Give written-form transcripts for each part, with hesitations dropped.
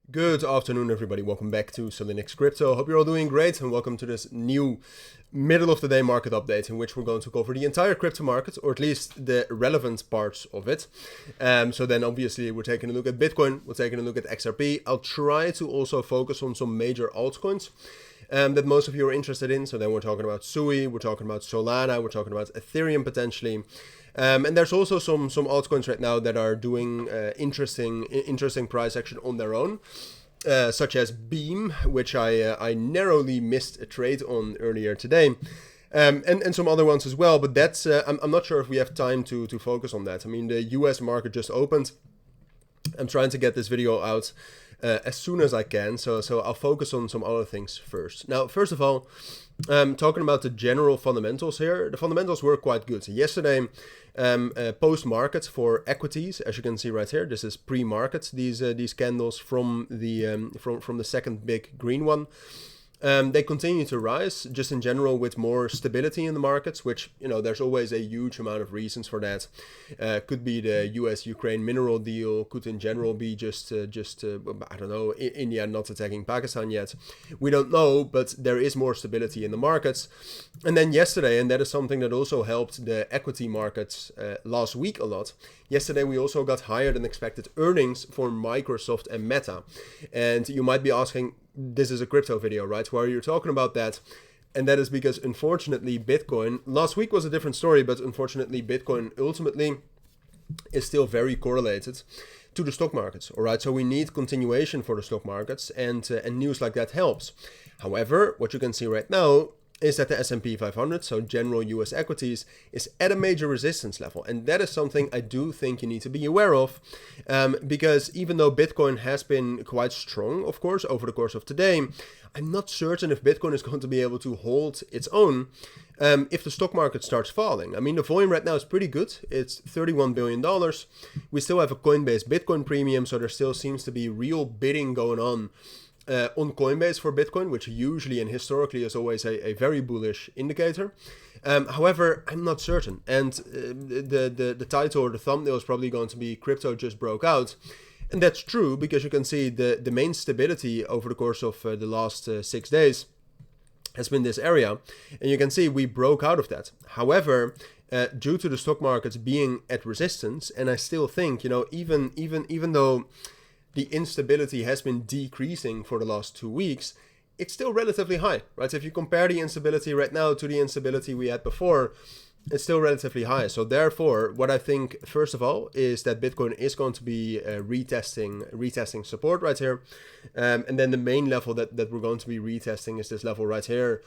Good afternoon, everybody. Welcome back to Cilinix Crypto. Hope you're all doing great, and welcome to this new middle of the day market update in which we're going to cover the entire crypto market, or at least the relevant parts of it. So then obviously we're taking a look at Bitcoin, we're taking a look at XRP. I'll try to also focus on some major altcoins that most of you are interested in. So then we're talking about Sui, we're talking about Solana, we're talking about Ethereum potentially. And there's also some altcoins right now that are doing interesting price action on their own, such as Beam, which I narrowly missed a trade on earlier today, and some other ones as well. But that's I'm not sure if we have time to focus on that. I mean, the US market just opened. I'm trying to get this video out as soon as I can, so I'll focus on some other things first. Now, first of all, talking about the general fundamentals here, the fundamentals were quite good. So yesterday, post-market for equities, as you can see right here, this is pre-market, these candles from the second big green one. They continue to rise just in general with more stability in the markets, which, you know, there's always a huge amount of reasons for that. Could be the US-Ukraine mineral deal, could in general be just I don't know, India not attacking Pakistan yet. We don't know, but there is more stability in the markets. And then yesterday, and that is something that also helped the equity markets last week a lot. Yesterday, we also got higher than expected earnings for Microsoft and Meta. And you might be asking, this is a crypto video, right? Why are you talking about that? And that is because, unfortunately, Bitcoin, last week was a different story, but unfortunately, Bitcoin ultimately is still very correlated to the stock markets, all right? So we need continuation for the stock markets, and news like that helps. However, what you can see right now is that the S&P 500, so general US equities, is at a major resistance level. And that is something I do think you need to be aware of, because even though Bitcoin has been quite strong, of course, over the course of today, I'm not certain if Bitcoin is going to be able to hold its own if the stock market starts falling. I mean, the volume right now is pretty good. It's $31 billion. We still have a Coinbase Bitcoin premium, so there still seems to be real bidding going on Coinbase for Bitcoin, which usually and historically is always a very bullish indicator. However, I'm not certain. And the title or the thumbnail is probably going to be "Crypto just broke out." And that's true, because you can see the main stability over the course of the last 6 days has been this area. And you can see we broke out of that. However, due to the stock markets being at resistance, and I still think, you know, even though the instability has been decreasing for the last 2 weeks, it's still relatively high, right? So if you compare the instability right now to the instability we had before, it's still relatively high. So therefore, what I think, first of all, is that Bitcoin is going to be retesting support right here. And then the main level that we're going to be retesting is this level right here,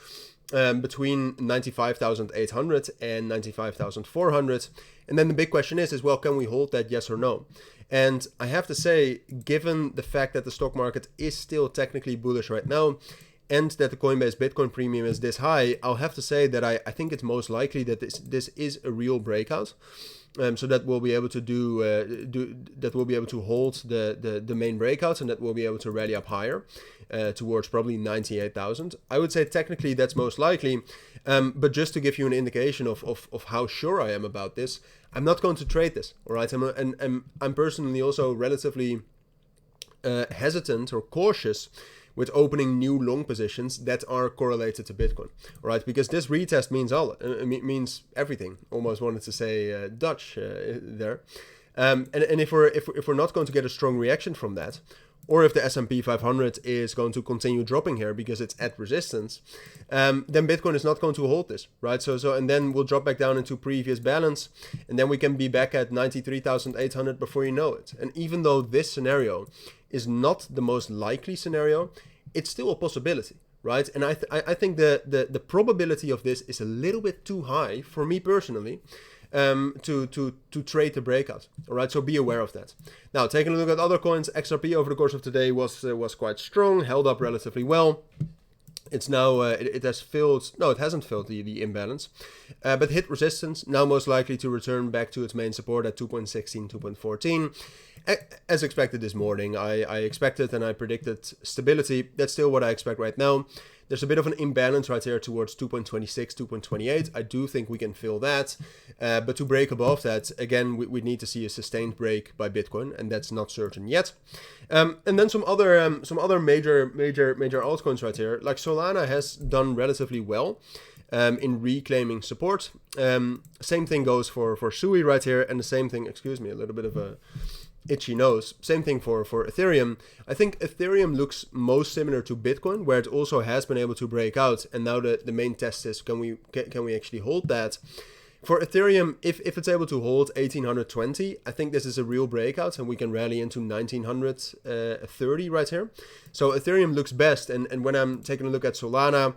between 95,800 and 95,400. And then the big question is, well, can we hold that, yes or no? And I have to say, given the fact that the stock market is still technically bullish right now, and that the Coinbase Bitcoin premium is this high, I'll have to say that I think it's most likely that this is a real breakout. So that we'll be able to we'll be able to hold the main breakouts, and that we'll be able to rally up higher towards probably 98,000. I would say technically that's most likely, but just to give you an indication of how sure I am about this, I'm not going to trade this, all right? I'm personally also relatively hesitant or cautious with opening new long positions that are correlated to Bitcoin, all right? Because this retest means means everything. Almost wanted to say Dutch there. And if we're not going to get a strong reaction from that, or if the S&P 500 is going to continue dropping here because it's at resistance, then Bitcoin is not going to hold this, right? So and then we'll drop back down into previous balance, and then we can be back at 93,800 before you know it. And even though this scenario is not the most likely scenario, it's still a possibility, right? And I think the probability of this is a little bit too high for me personally, to trade the breakout. All right, so be aware of that. Now, taking a look at other coins, XRP over the course of today was quite strong, held up relatively well. It's now, it has filled, no, it hasn't filled the imbalance, but hit resistance, now most likely to return back to its main support at 2.16, 2.14. as expected this morning. I expected and I predicted stability. That's still what I expect right now. There's a bit of an imbalance right here towards 2.26, 2.28. I do think we can fill that. But to break above that, again, we need to see a sustained break by Bitcoin, and that's not certain yet. And then some other major altcoins right here. Like Solana has done relatively well in reclaiming support. Same thing goes for Sui right here, and the same thing, excuse me, a little bit of a itchy nose. Same thing for Ethereum. I think Ethereum looks most similar to Bitcoin, where it also has been able to break out, and now the main test is can we actually hold that? For Ethereum, if it's able to hold 1820, I think this is a real breakout, and we can rally into 1930 right here. So Ethereum looks best, and when I'm taking a look at Solana,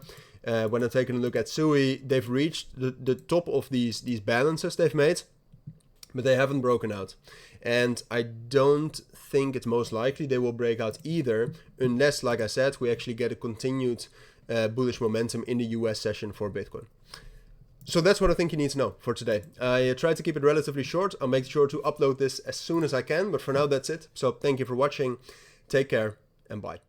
when I'm taking a look at Sui, they've reached the top of these balances they've made, but they haven't broken out. And I don't think it's most likely they will break out either, unless, like I said, we actually get a continued bullish momentum in the US session for Bitcoin. So that's what I think you need to know for today. I tried to keep it relatively short. I'll make sure to upload this as soon as I can, but for now that's it. So thank you for watching. Take care and bye.